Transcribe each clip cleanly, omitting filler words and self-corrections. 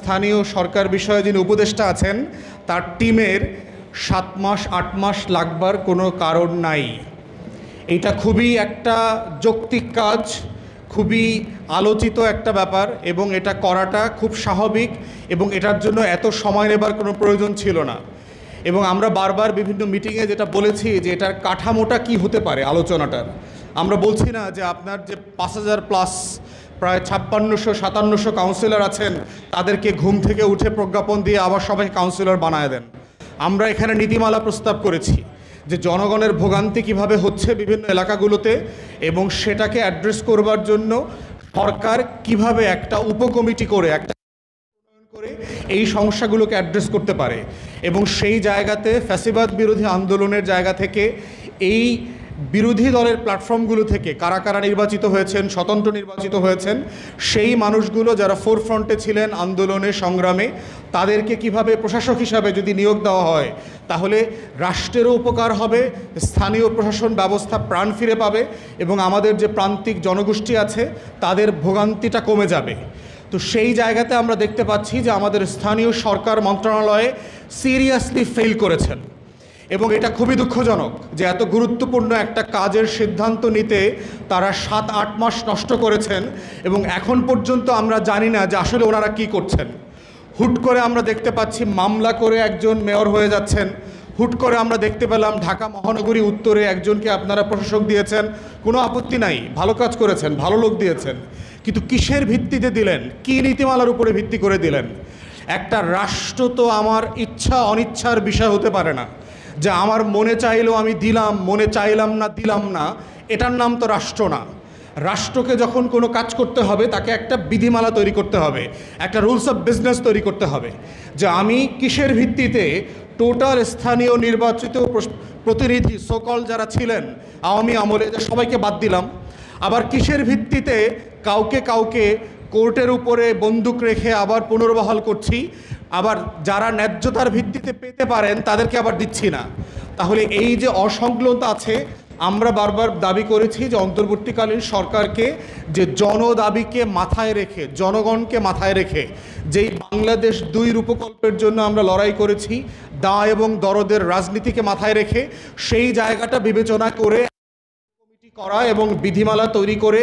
স্থানীয় সরকার বিষয়ে যিনি উপদেষ্টা আছেন তার টিমের 7 মাস 8 মাস লাগবার কোনো কারণ নাই। এটা খুবই একটা যৌক্তিক কাজ, খুবই আলোচিত একটা ব্যাপার এবং এটা করাটা খুব স্বাভাবিক এবং এটার জন্য এত সময় নেবার কোনো প্রয়োজন ছিল না। এবং আমরা বারবার বিভিন্ন মিটিংয়ে যেটা বলেছি যে এটার কাঠামোটা কি হতে পারে আলোচনাটার। আমরা বলছি না যে আপনার যে 5000 প্লাস প্রায় 5600-5700 কাউন্সিলর আছেন তাদেরকে ঘুম থেকে উঠে প্রজ্ঞাপন দিয়ে আবার সবাই কাউন্সিলর বানায় দেন। আমরা এখানে নীতিমালা প্রস্তাব করেছি যে জনগণের ভোগান্তি কিভাবে হচ্ছে বিভিন্ন এলাকাগুলোতে এবং সেটাকে অ্যাড্রেস করবার জন্য সরকার কিভাবে একটা উপকমিটি করে এই সমস্যাগুলোকে অ্যাড্রেস করতে পারে। এবং সেই জায়গাতে ফ্যাসিবাদ বিরোধী আন্দোলনের জায়গা থেকে এই বিরোধী দলের প্ল্যাটফর্মগুলো থেকে কারা কারা নির্বাচিত হয়েছেন, স্বতন্ত্র নির্বাচিত হয়েছেন, সেই মানুষগুলো যারা ফোরফ্রন্টে ছিলেন আন্দোলনে সংগ্রামে, তাদেরকে কিভাবে প্রশাসক হিসাবে যদি নিয়োগ দেওয়া হয় তাহলে রাষ্ট্রেরও উপকার হবে, স্থানীয় প্রশাসন ব্যবস্থা প্রাণ ফিরে পাবে এবং আমাদের যে প্রান্তিক জনগোষ্ঠী আছে তাদের ভোগান্তিটা কমে যাবে। তো সেই জায়গাতে আমরা দেখতে পাচ্ছি যে আমাদের স্থানীয় সরকার মন্ত্রণালয়ে সিরিয়াসলি ফেল করেছেন এবং এটা খুবই দুঃখজনক যে এত গুরুত্বপূর্ণ একটা কাজের সিদ্ধান্ত নিতে তারা 7-8 মাস নষ্ট করেছেন এবং এখন পর্যন্ত আমরা জানি না যে আসলে ওনারা কী করছেন। হুট করে আমরা দেখতে পাচ্ছি মামলা করে একজন মেয়র হয়ে যাচ্ছেন, হুট করে আমরা দেখতে পেলাম ঢাকা মহানগরী উত্তরে একজনকে আপনারা প্রশাসক দিয়েছেন, কোনো আপত্তি নাই, ভালো কাজ করেছেন, ভালো লোক দিয়েছেন, কিন্তু কিসের ভিত্তিতে দিলেন, কী নীতিমালার উপরে ভিত্তি করে দিলেন? একটা রাষ্ট্র তো আমার ইচ্ছা অনিচ্ছার বিষয় হতে পারে না যে আমার মনে চাইলেও আমি দিলাম, মনে চাইলাম না দিলাম না, এটার নাম তো রাষ্ট্র না। রাষ্ট্রকে যখন কোনো কাজ করতে হবে তাকে একটা বিধিমালা তৈরি করতে হবে, একটা রুলস অফ বিজনেস তৈরি করতে হবে যে আমি কিসের ভিত্তিতে টোটাল স্থানীয় নির্বাচিত প্রতিনিধি সকল যারা ছিলেন আওয়ামী আমলে সবাইকে বাদ দিলাম, আবার কিসের ভিত্তিতে কাউকে কাউকে কোর্টের উপরে বন্দুক রেখে আবার পুনর্বহাল করছি, আবার যারা ন্যায্যতার ভিত্তিতে পেতে পারেন তাদেরকে আবার দিচ্ছি না। তাহলে এই যে অসংলগ্নতা আছে, আমরা বারবার দাবি করেছি যে অন্তর্বর্তীকালীন সরকারকে যে জনদাবিকে মাথায় রেখে, জনগণকে মাথায় রেখে যেই বাংলাদেশ 2 রূপকল্পের জন্য আমরা লড়াই করেছি, দায় এবং দরদের রাজনীতিকে মাথায় রেখে সেই জায়গাটা বিবেচনা করে কমিটি করা এবং বিধিমালা তৈরি করে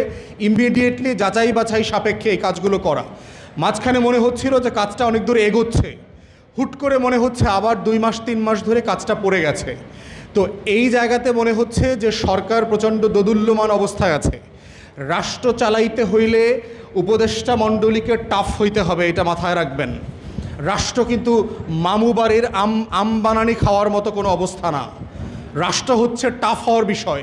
ইমিডিয়েটলি যাচাই বাছাই সাপেক্ষে এই কাজগুলো করা। মাঝখানে মনে হচ্ছিল যে কাজটা অনেক দূর এগোচ্ছে, হুট করে মনে হচ্ছে আবার 2 মাস 3 মাস ধরে কাজটা পড়ে গেছে। তো এই জায়গাতে মনে হচ্ছে যে সরকার প্রচণ্ড দোদুল্যমান অবস্থায় আছে। রাষ্ট্র চালাইতে হইলে উপদেষ্টা মণ্ডলীকে টাফ হইতে হবে, এটা মাথায় রাখবেন। রাষ্ট্র কিন্তু মামু বাড়ির আম বানানি খাওয়ার মতো কোনো অবস্থা না, রাষ্ট্র হচ্ছে টাফ হওয়ার বিষয়।